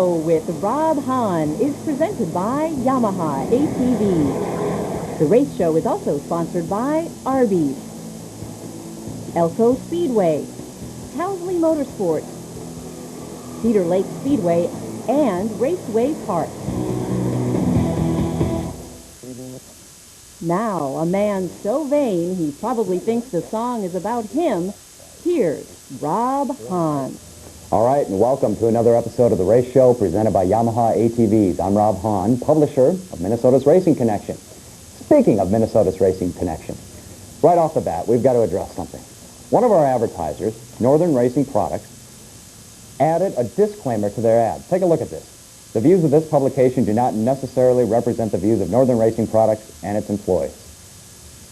Show with Rob Hahn is presented by Yamaha ATVs. The race show is also sponsored by Arby's, Elko Speedway, Housley Motorsports, Cedar Lake Speedway, and Raceway Park. Now, a man so vain he probably thinks the song is about him. Here's Rob Hahn. All right, and welcome to another episode of The Race Show presented by Yamaha ATVs. I'm Rob Hahn, publisher of Minnesota's Racing Connection. Speaking of Minnesota's Racing Connection, right off the bat, we've got to address something. One of our advertisers, Northern Racing Products, added a disclaimer to their ad. Take a look at this. The views of this publication do not necessarily represent the views of Northern Racing Products and its employees.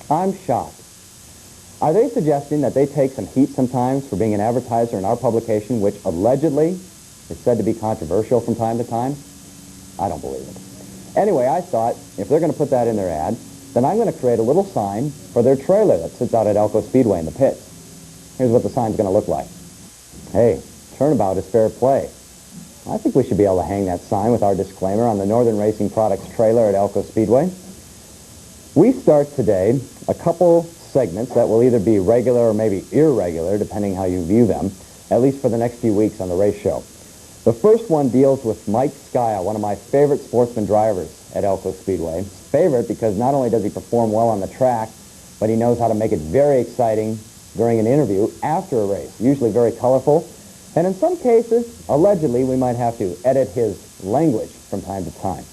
I'm shocked. Are they suggesting that they take some heat sometimes for being an advertiser in our publication, which allegedly is said to be controversial from time to time? I don't believe it. Anyway, I thought if they're going to put that in their ad, then I'm going to create a little sign for their trailer that sits out at Elko Speedway in the pits. Here's what the sign's going to look like. Hey, turnabout is fair play. I think we should be able to hang that sign with our disclaimer on the Northern Racing Products trailer at Elko Speedway. We start today a couple segments that will either be regular or maybe irregular, depending how you view them, at least for the next few weeks on the race show. The first one deals with Mike Skaja, one of my favorite Sportsman drivers at Elko Speedway. Favorite because not only does he perform well on the track, but he knows how to make it very exciting during an interview after a race, usually very colorful. And in some cases, allegedly, we might have to edit his language from time to time.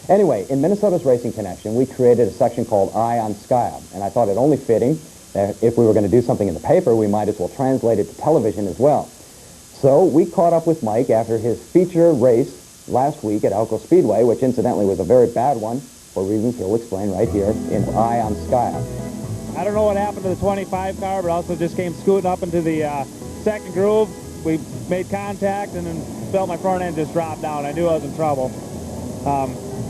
Anyway, in Minnesota's Racing Connection, we created a section called Eye on Skaja, and I thought it only fitting that if we were going to do something in the paper, we might as well translate it to television as well. So we caught up with Mike after his feature race last week at Elko Speedway, which incidentally was a very bad one, for reasons he'll explain right here in Eye on Skaja. I don't know what happened to the 25 car, but also just came scooting up into the second groove. We made contact and then felt my front end just drop down. I knew I was in trouble.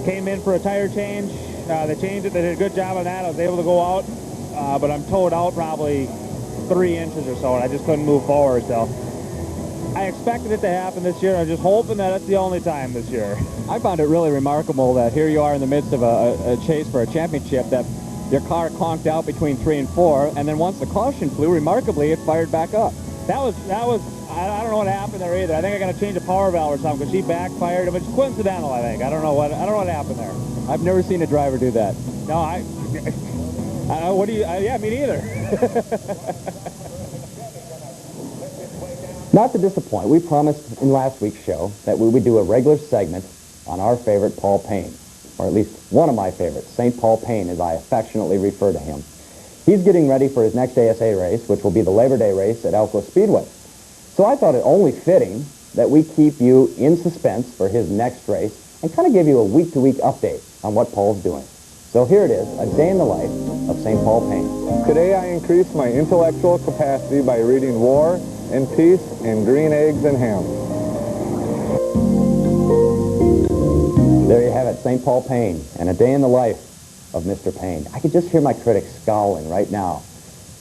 Came in for a tire change. They changed it. They did a good job on that. I was able to go out, but I'm towed out probably 3 inches or so, and I just couldn't move forward. So I expected it to happen this year. I was just hoping that it's the only time this year. I found it really remarkable that here you are in the midst of a chase for a championship, that your car conked out between 3 and 4, and then once the caution flew, remarkably, it fired back up. That was. I don't know what happened there either. I think I got to change a power valve or something because she backfired. It was coincidental, I think. I don't know what happened there. I've never seen a driver do that. No, what do you? Yeah, me neither. Not to disappoint, we promised in last week's show that we would do a regular segment on our favorite Paul Payne, or at least one of my favorites, St. Paul Payne, as I affectionately refer to him. He's getting ready for his next ASA race, which will be the Labor Day race at Elko Speedway. So I thought it only fitting that we keep you in suspense for his next race and kind of give you a week-to-week update on what Paul's doing. So here it is, a day in the life of St. Paul Payne. Today I increased my intellectual capacity by reading War and Peace and Green Eggs and Ham. There you have it, St. Paul Payne, and a day in the life of Mr. Payne. I could just hear my critics scowling right now,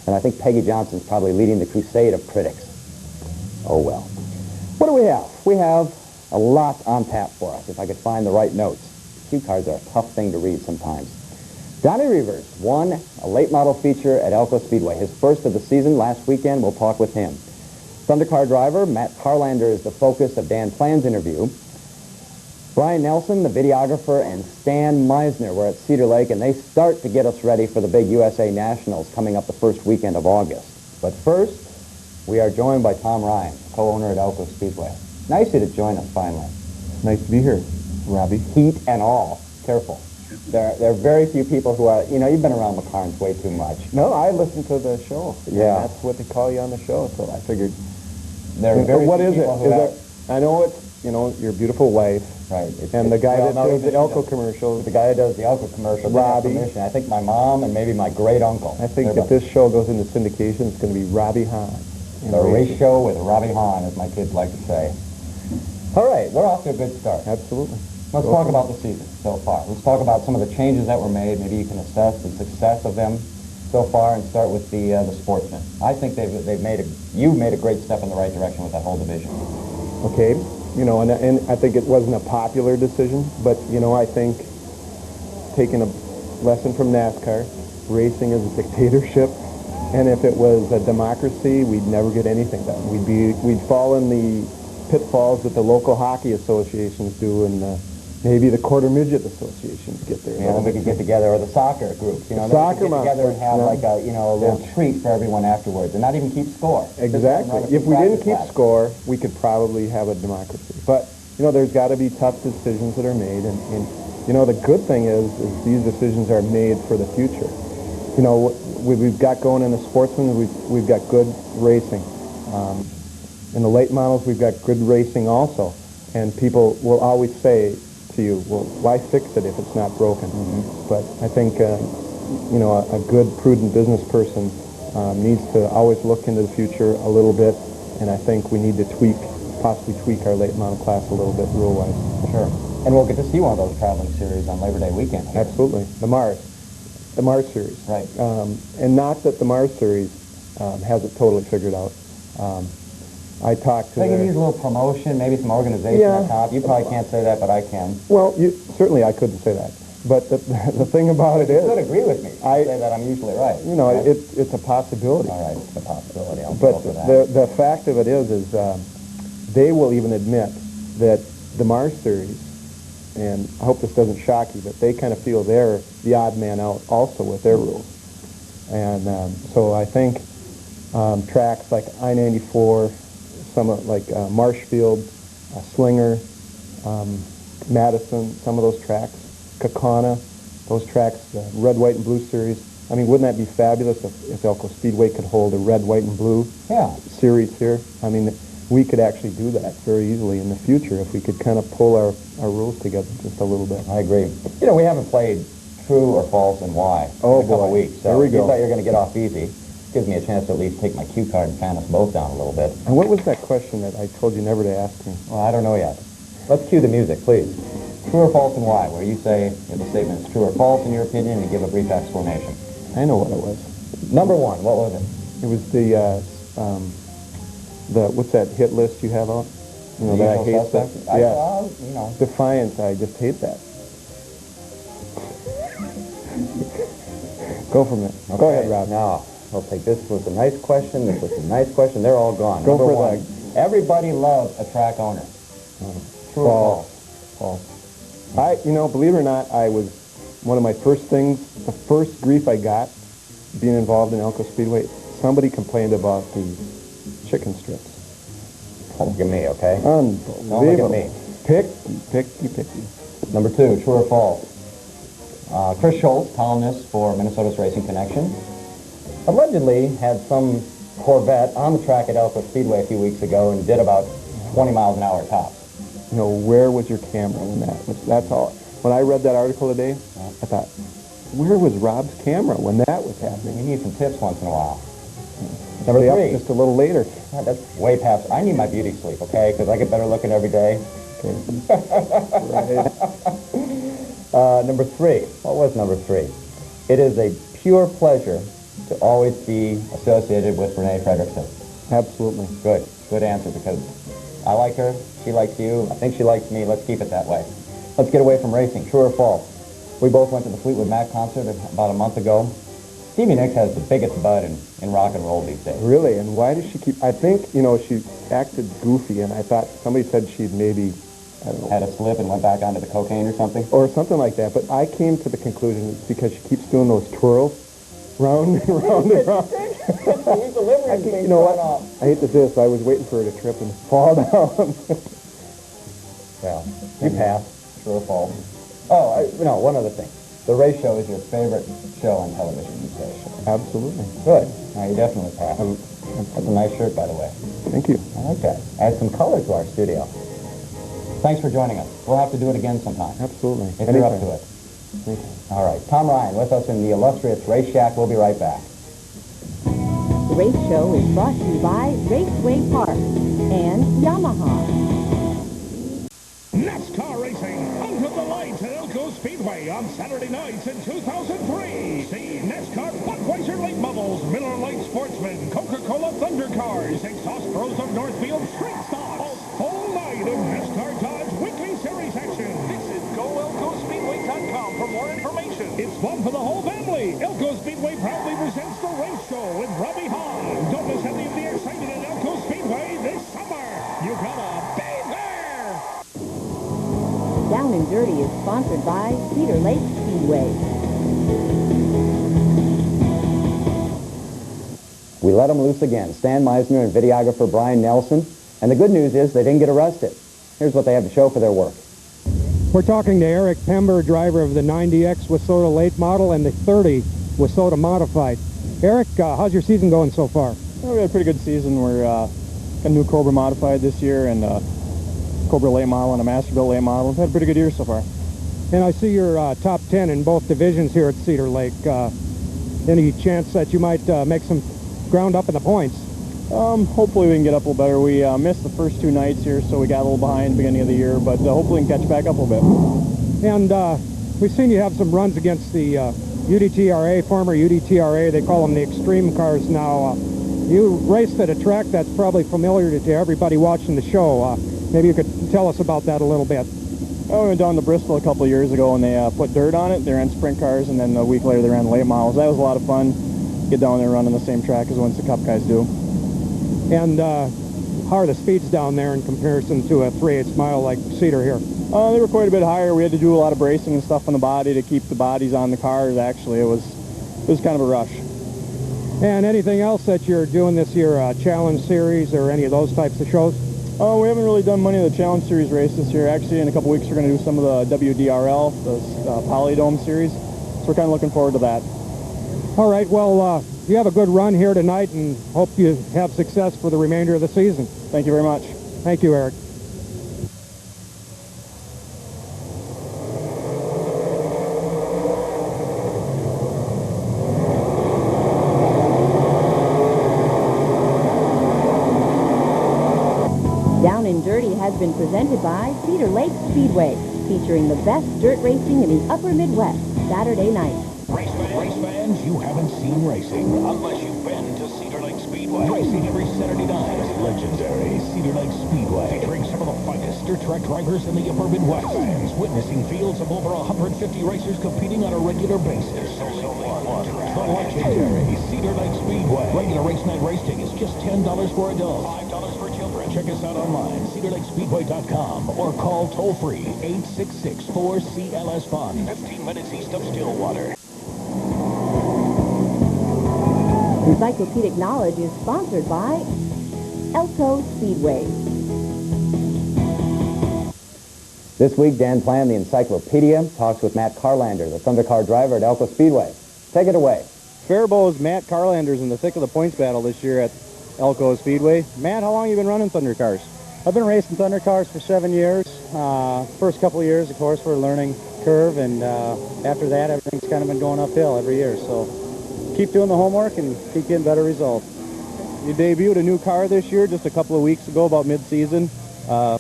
and I think Peggy Johnson's probably leading the crusade of critics. Oh well. What do we have? We have a lot on tap for us, if I could find the right notes. Cue cards are a tough thing to read sometimes. Donnie Reuvers won a late model feature at Elko Speedway, his first of the season last weekend. We'll talk with him. Thundercar driver Matt Carlander is the focus of Dan Plan's interview. Brian Nelson, the videographer, and Stan Meissner were at Cedar Lake, and they start to get us ready for the big USA Nationals coming up the first weekend of August. But first, we are joined by Tom Ryan, co-owner at Elko Speedway. Nice of you to join us finally. Nice to be here, Robbie. Heat and all. Careful. There are very few people who are, you've been around McLarens way too much. No, I listened to the show. Yeah. That's what they call you on the show, so I figured. There are very what few is it? people who have... I know it's, your beautiful wife. Right. And the guy that does the Elko commercials. The guy that does the Elko commercials. Robbie. I think my mom and maybe my great uncle. I think if this show goes into syndication, it's going to be Robbie Hahn. The race show with Robbie Hahn, as my kids like to say. All right, we're off to a good start. Absolutely. Let's talk about the season so far. Let's talk about some of the changes that were made. Maybe you can assess the success of them so far and start with the Sportsman. I think you've made a great step in the right direction with that whole division. Okay. you know, and I think it wasn't a popular decision, but, you know, I think taking a lesson from NASCAR, racing is a dictatorship, and if it was a democracy, we'd never get anything done. We'd fall in the pitfalls that the local hockey associations do, and maybe the quarter midget associations get there. Yeah, we could get together, or the soccer groups, you know, soccer get together and have like a, you know, a little treat for everyone afterwards, and not even keep score. Exactly. If we didn't keep score, we could probably have a democracy. But, you know, there's got to be tough decisions that are made, and you know, the good thing is these decisions are made for the future. You know, we've got going in the Sportsman, we've got good racing. In the late models, we've got good racing also. And people will always say to you, well, why fix it if it's not broken? But I think, you know, a good, prudent business person needs to always look into the future a little bit. And I think we need to possibly tweak our late model class a little bit rule-wise. Sure. And we'll get to see one of those traveling series on Labor Day weekend. Absolutely. The Mars series. Right. And not that the Mars series has it totally figured out. I talked to They can use a little promotion, maybe some organization on top. You probably can't say that, but I can. Well, certainly I couldn't say that. But the thing about it is... You could agree with me. I say that I'm usually right. You know, it's a possibility. All right, it's a possibility. I'll but go for that. The fact of it is they will even admit that the Mars series, and I hope this doesn't shock you, but they kind of feel they're the odd man out also with their rules. And so I think tracks like I-94, some like Marshfield, Slinger, Madison, some of those tracks, Kaukauna, those tracks, red, white, and blue series. I mean, wouldn't that be fabulous if Elko Speedway could hold a red, white, and blue series here? I mean, we could actually do that very easily in the future if we could kind of pull our rules together just a little bit. I agree. You know, we haven't played true or false and why in a couple of weeks. So there we go. You thought you were going to get off easy. Gives me a chance to at least take my cue card and fan us both down a little bit. And what was that question that I told you never to ask me? Well, I don't know yet. Let's cue the music, please. True or false and why, where you say if the statement is true or false in your opinion and give a brief explanation. I know what it was. Number one, what was it? It was what's that hit list you have out? You know, that I hate that. Yeah. You know. Defiance, I just hate that. Go from it. Okay. Go ahead, Rob. Now, I'll take this was a nice question, this was a nice question, they're all gone. Go Number for one, everybody loves a track owner. True or false? False. You know, believe it or not, I was, one of my first things, the first grief I got being involved in Elko Speedway, somebody complained about the chicken strips. Don't look at me, okay? Unbelievable. Don't look at me. Picky. Number two, true or false? Chris Schultz, columnist for Minnesota's Racing Connection, allegedly had some Corvette on the track at Elko Speedway a few weeks ago and did about 20 miles an hour tops. You know, where was your camera when that was? That's all. When I read that article today, I thought, where was Rob's camera when that was happening? We need some tips once in a while. Number three. Just a little later. God, that's way past. I need my beauty sleep, okay? Because I get better looking every day. Okay. Number three. What was number three? It is a pure pleasure to always be associated with Renee Fredrickson. Absolutely. Good. Good answer, because I like her. She likes you. I think she likes me. Let's keep it that way. Let's get away from racing. True or false? We both went to the Fleetwood Mac concert about a month ago. Stevie Nicks has the biggest bud in rock and roll these days. Really? And why does she keep... I think, you know, she acted goofy, and I thought somebody said she'd maybe, I don't know... Had a slip and went back onto the cocaine or something? Or something like that. But I came to the conclusion it's because she keeps doing those twirls. Round and round and round. You know what? I hate to do this, but I was waiting for her to trip and fall down. Well, you passed. True or false? Oh, no, one other thing. The race show is your favorite show on television, you say. Absolutely. Good. Now, you definitely passed. That's a nice shirt, by the way. Thank you. I like that. Adds some color to our studio. Thanks for joining us. We'll have to do it again sometime. Absolutely. If you're up to it. All right. Tom Ryan with us in the illustrious Race Shack. We'll be right back. The race show is brought to you by Raceway Park and Yamaha. NASCAR racing under the lights at Elko Speedway on Saturday nights in 2003. See NASCAR Budweiser Late Models, Miller Lite Sportsman, Coca-Cola Thundercars, Exhaust Pros of Northfield Street Stocks. A full night of NASCAR for the whole family. Elko Speedway proudly presents the race show with Robbie Hahn. Don't miss any of the excitement at Elko Speedway this summer. You gotta be there. Down and Dirty is sponsored by Cedar Lake Speedway. We let them loose again. Stan Meissner and videographer Brian Nelson. And the good news is they didn't get arrested. Here's what they have to show for their work. We're talking to Eric Pember, driver of the 90X Wissota late model and the 30 Wissota modified. Eric, how's your season going so far? Well, we had a pretty good season. We're got a new Cobra modified this year and Cobra late model and a Masterbuilt late model. We've had a pretty good year so far. And I see you're top 10 in both divisions here at Cedar Lake. Any chance that you might make some ground up in the points? Hopefully we can get up a little better. We missed the first 2 nights here, so we got a little behind at the beginning of the year, but hopefully we can catch back up a little bit. And we've seen you have some runs against the UDTRA, former UDTRA. They call them the extreme cars now. You raced at a track that's probably familiar to everybody watching the show. Maybe you could tell us about that a little bit. Oh, we went down to Bristol a couple of years ago and they put dirt on it. They ran sprint cars, and then a week later they ran late models. That was a lot of fun. Get down there and run on the same track as once the Cup guys do. And how are the speeds down there in comparison to a 3/8 mile like Cedar here? They were quite a bit higher. We had to do a lot of bracing and stuff on the body to keep the bodies on the cars. Actually, it was kind of a rush. And anything else that you're doing this year, Challenge Series or any of those types of shows? Oh, we haven't really done many of the Challenge Series races this year. Actually, in a couple weeks, we're going to do some of the WDRL, the Polydome Series. So we're kind of looking forward to that. All right, well, you have a good run here tonight and hope you have success for the remainder of the season. Thank you very much. Thank you, Eric. Down and Dirty has been presented by Cedar Lake Speedway, featuring the best dirt racing in the upper Midwest, Saturday night. Race fans, you haven't seen racing unless you've been to Cedar Lake Speedway. Racing every Saturday night is legendary Cedar Lake Speedway, featuring some of the finest dirt track drivers in the upper Midwest. Fans witnessing fields of over 150 racers competing on a regular basis. The legendary Cedar Lake Speedway. Regular race night race tickets just $10 for adults, $5 for children. Check us out online, cedarlakespeedway.com, or call toll-free 866-4CLS-FUN, 15 minutes east of Stillwater. Encyclopedic Knowledge is sponsored by Elko Speedway. This week, Dan Plan, the Encyclopedia, talks with Matt Carlander, the Thundercar driver at Elko Speedway. Take it away. Faribault's Matt Carlander's in the thick of the points battle this year at Elko Speedway. Matt, how long have you been running Thundercars? I've been racing Thundercars for 7 years. First couple of years, of course, for a learning curve, and after that, everything's kind of been going uphill every year. So keep doing the homework and keep getting better results. You debuted a new car this year just a couple of weeks ago, about mid-season. How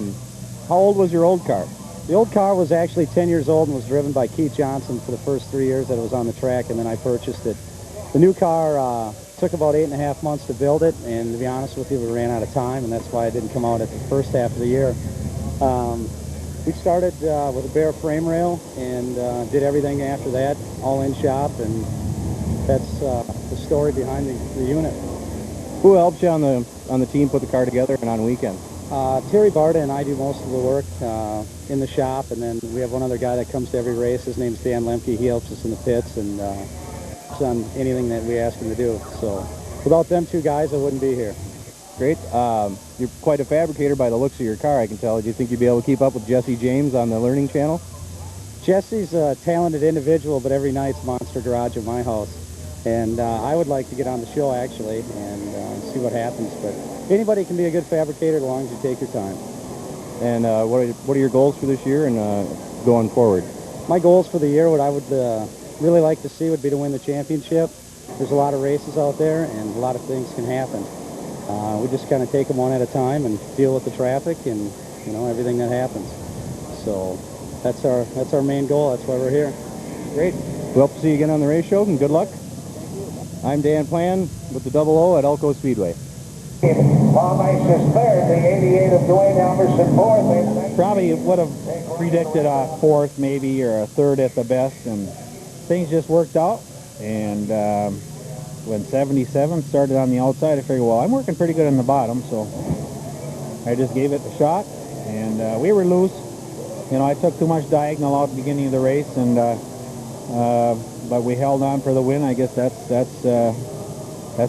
old was your old car? The old car was actually 10 years old and was driven by Keith Johnson for the first 3 years that it was on the track, and then I purchased it. The new car took about 8.5 months to build it, and to be honest with you, we ran out of time, and that's why it didn't come out at the first half of the year. We started with a bare frame rail and did everything after that, all in shop, and that's the story behind the unit. Who helps you on the team put the car together and on weekends? Terry Barta and I do most of the work in the shop, and then we have one other guy that comes to every race. His name's Dan Lemke. He helps us in the pits and on anything that we ask him to do. So without them two guys, I wouldn't be here. Great. You're quite a fabricator by the looks of your car, I can tell. Do you think you'd be able to keep up with Jesse James on the Learning Channel? Jesse's a talented individual, but every night's Monster Garage at my house. And I would like to get on the show, actually, and see what happens. But anybody can be a good fabricator as long as you take your time. And what are your goals for this year and going forward? My goals for the year, what I would really like to see would be to win the championship. There's a lot of races out there, and a lot of things can happen. We just kind of take them one at a time and deal with the traffic and, you know, everything that happens. So that's our main goal. That's why we're here. Great. We hope to see you again on the race show, and good luck. I'm Dan Plan with the 00 at Elko Speedway. Tom Isis third, the 88 of Dwayne Almerson fourth. Probably would have predicted a fourth maybe, or a third at the best, and things just worked out, and when 77 started on the outside, I figured, well, I'm working pretty good on the bottom, so I just gave it a shot, and we were loose. You know, I took too much diagonal out at the beginning of the race, and but we held on for the win. I guess that's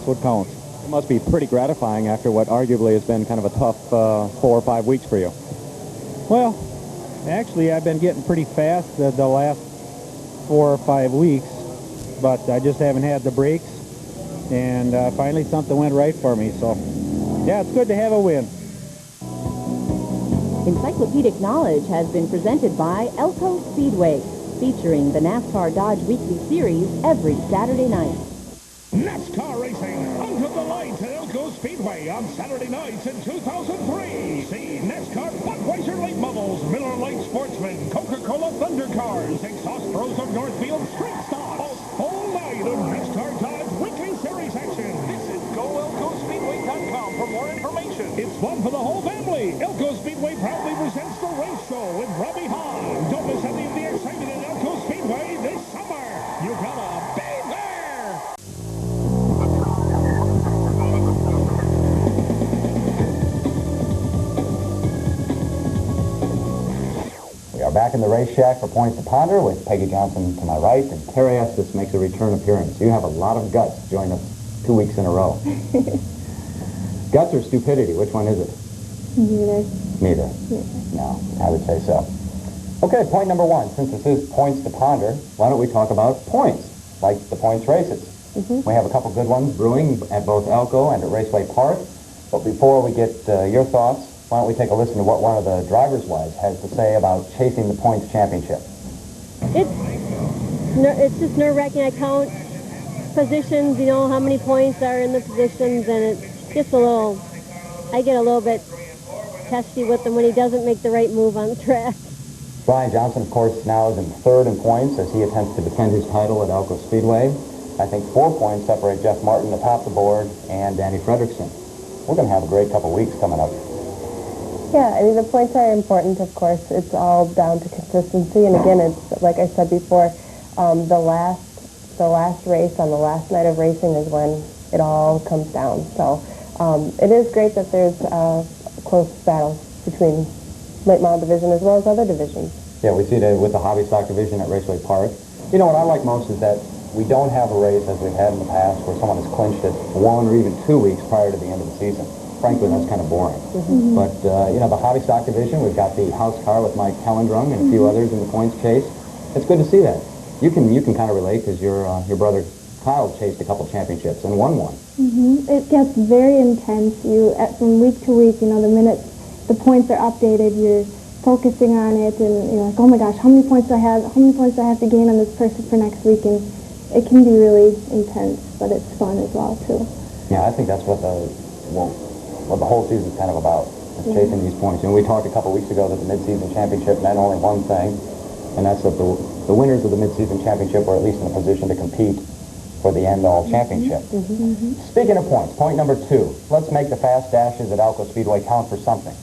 what counts. It must be pretty gratifying after what arguably has been kind of a tough 4 or 5 weeks for you. Well, actually, I've been getting pretty fast the last 4 or 5 weeks, but I just haven't had the brakes, and finally something went right for me. So, yeah, it's good to have a win. Encyclopedic Knowledge has been presented by Elko Speedway, featuring the NASCAR Dodge Weekly Series every Saturday night. NASCAR racing under the lights at Elko Speedway on Saturday nights in 2003. See NASCAR Budweiser late models, Miller Lite Sportsman, Coca-Cola Thundercars, Exhaust Bros of Northfield Street Stock. A full night of NASCAR Dodge Weekly Series action. Visit GoElkoSpeedway.com for more information. It's fun for the whole family. Elko Speedway proudly presents the race show with Hahn. Don't miss any of the excitement at Elko Speedway this summer. You gotta be there. We are back in the race shack for Points to Ponder with Peggy Johnson to my right, and Kerry Estes makes a return appearance. You have a lot of guts to join us 2 weeks in a row. Guts or stupidity? Which one is it? Neither. Neither? No, I would say so. Okay, point number 1. Since this is Points to Ponder, why don't we talk about points, like the points races. We have a couple good ones brewing at both Elko and at Raceway Park. But before we get your thoughts, why don't we take a listen to what one of the driver's wives has to say about chasing the points championship. It's just nerve-wracking. I count positions, you know, how many points are in the positions, and it's just I get a little bit testy with him when he doesn't make the right move on the track. Brian Johnson, of course, now is in 3rd in points as he attempts to defend his title at Elko Speedway. I think 4 points separate Jeff Martin atop the board and Danny Fredrickson. We're going to have a great couple weeks coming up. Yeah, I mean, the points are important, of course. It's all down to consistency, and again, it's like I said before, the last race on the last night of racing is when it all comes down. So it is great that there's close battles between late model division as well as other divisions. Yeah, we see that with the hobby stock division at Raceway Park. You know, what I like most is that we don't have a race as we've had in the past where someone has clinched it 1 or even 2 weeks prior to the end of the season. Frankly, that's kind of boring. But, you know, the hobby stock division, we've got the house car with Mike Kellendrung and a few others in the points chase. It's good to see that. You can kind of relate because your brother Kyle chased a couple championships and won one. It gets very intense. From week to week, you know, the minute the points are updated, you're focusing on it, and you're like, oh my gosh, how many points do I have? How many points do I have to gain on this person for next week? And it can be really intense, but it's fun as well too. Yeah, I think that's what the whole season's kind of about, is chasing these points. And we talked a couple weeks ago that the mid-season championship meant only one thing, and that's that the winners of the mid-season championship were at least in a position to compete for the end-all championship. Speaking of points, point number 2, let's make the fast dashes at Elko Speedway count for something.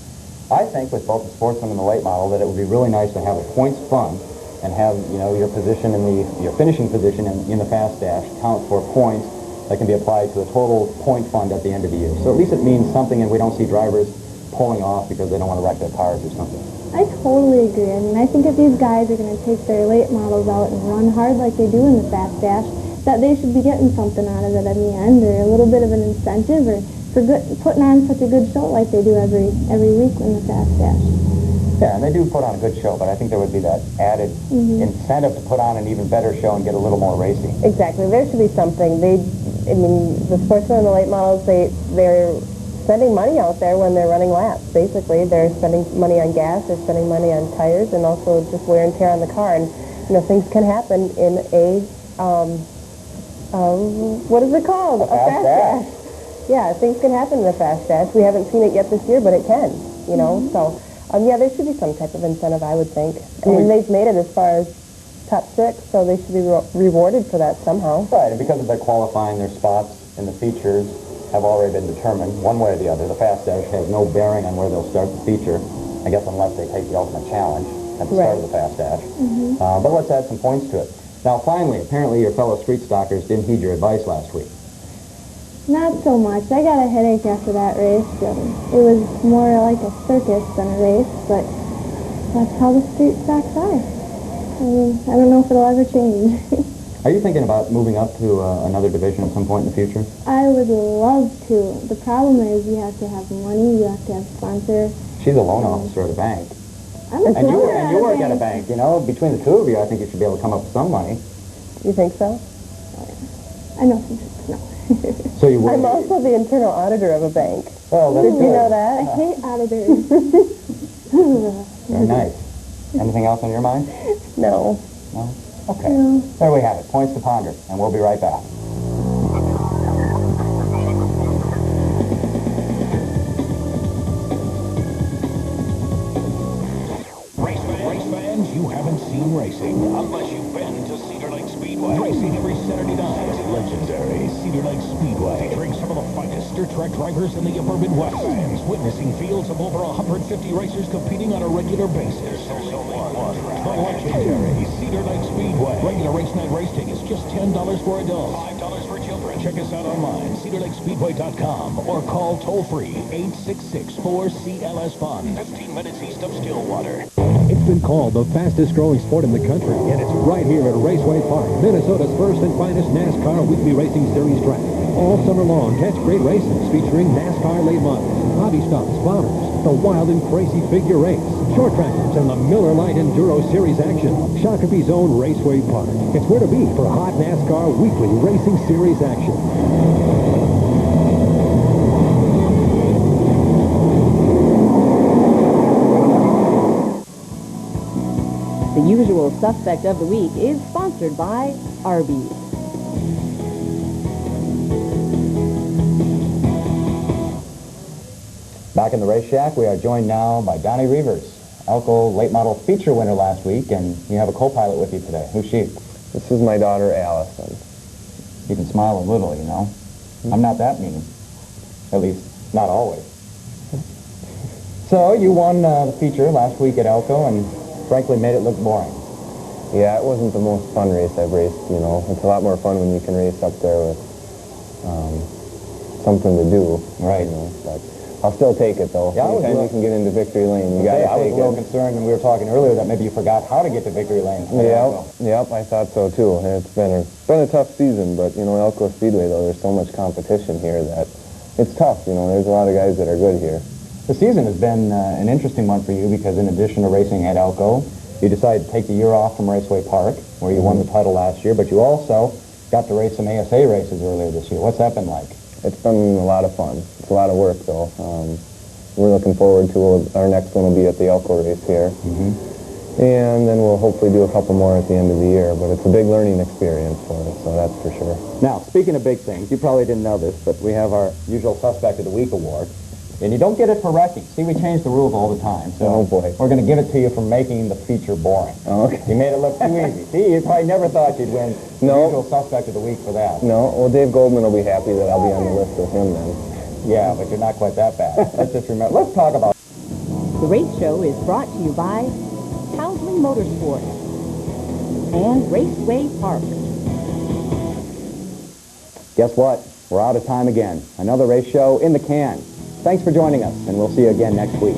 I think with both the Sportsman and the late model that it would be really nice to have a points fund and have, you know, your position your finishing position in the fast dash count for points that can be applied to a total point fund at the end of the year. So at least it means something, and we don't see drivers pulling off because they don't want to wreck their cars or something. I totally agree. I mean, I think if these guys are going to take their late models out and run hard like they do in the fast dash, that they should be getting something out of it in the end, or a little bit of an incentive, or for putting on such a good show like they do every week in the fast dash. Yeah, and they do put on a good show, but I think there would be that added incentive to put on an even better show and get a little more racing. Exactly. There should be something. I mean, the Sportsmen and the late models, they're spending money out there when they're running laps. Basically, they're spending money on gas, they're spending money on tires, and also just wear and tear on the car. And, you know, things can happen in a, what is it called? A fast dash. Yeah, things can happen in a fast dash. We haven't seen it yet this year, but it can, you know. So, yeah, there should be some type of incentive, I would think. I mean, they've made it as far as top 6, so they should be rewarded for that somehow. Right, and because of their qualifying, their spots in the features have already been determined one way or the other. The fast dash has no bearing on where they'll start the feature, I guess, unless they take the ultimate challenge at the start of the fast dash. But let's add some points to it. Now, finally, apparently your fellow street stalkers didn't heed your advice last week. Not so much. I got a headache after that race. It was more like a circus than a race, but that's how the street stocks are. I mean, I don't know if it'll ever change. Are you thinking about moving up to another division at some point in the future? I would love to. The problem is you have to have money, you have to have sponsors. She's a loan officer at a bank. I'm a And you work at a bank, you know. Between the two of you, I think you should be able to come up with some money. You think so? I know some tricks, no. So you work. I'm also the internal auditor of a bank. Well, that's Did you good. know that? I hate auditors. Very nice. Anything else on your mind? No. No? Okay. No. There we have it. Points to ponder, and we'll be right back. Race fans, you haven't seen racing unless you've been to Cedar Lake Speedway. Racing every Saturday night. Legendary Cedar Lake Speedway. Featuring some of the finest dirt track drivers in the upper Midwest. Fans witnessing fields of over 150 racers competing on a regular basis. There's only one. The legendary Cedar Lake Speedway. Regular race night race tickets just $10 for adults, $5 for children. Check us out online, cedarlakespeedway.com, or call toll-free 866-4CLS-FUN. 15 minutes east of Stillwater. It's been called the fastest growing sport in the country, and it's right here at Raceway Park, Minnesota's first and finest NASCAR weekly racing series track. All summer long, catch great races featuring NASCAR late models, hobby stops, bombers, the wild and crazy figure race, short trackers, and the Miller Lite Enduro Series action. Shakopee's own Raceway Park. It's where to be for hot NASCAR weekly racing series action. The usual suspect of the week is sponsored by Arby's. Back in the race shack, we are joined now by Donnie Reuvers, Elko late model feature winner last week, and you have a co-pilot with you today. Who's she? This is my daughter, Allison. You can smile a little, you know. I'm not that mean. At least, not always. So, you won the feature last week at Elko, and frankly made it look boring. Yeah, it wasn't the most fun race I've raced, you know. It's a lot more fun when you can race up there with something to do. Right. You know, but I'll still take it, though. Yeah, anytime you can get into victory lane, you gotta I was take a little it. concerned, and we were talking earlier that maybe you forgot how to get to victory lane. Yep, I thought so too. It's been a tough season, but you know, Elko Speedway though, there's so much competition here that it's tough. You know, there's a lot of guys that are good here. The season has been an interesting one for you because in addition to racing at Elko, you decided to take the year off from Raceway Park, where you won the title last year, but you also got to race some ASA races earlier this year. What's that been like? It's been a lot of fun. It's a lot of work though. We're looking forward to our next one will be at the Elko race here. And then we'll hopefully do a couple more at the end of the year, but it's a big learning experience for us, so that's for sure. Now, speaking of big things, you probably didn't know this, but we have our usual Suspect of the Week award. And you don't get it for wrecking. See, we change the rules all the time. So oh, boy. We're going to give it to you for making the feature boring. Oh, okay. You made it look too easy. See, you probably never thought you'd win the usual Suspect of the Week for that. No, well, Dave Goldman will be happy that I'll be on the list with him then. Yeah, but you're not quite that bad. Let's just remember. Let's talk about The race show is brought to you by Towsley Motorsports and Raceway Park. Guess what? We're out of time again. Another race show in the can. Thanks for joining us, and we'll see you again next week.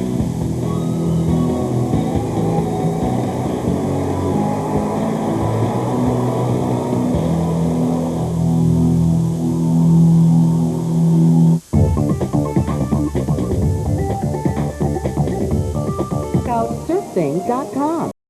Surfing.com.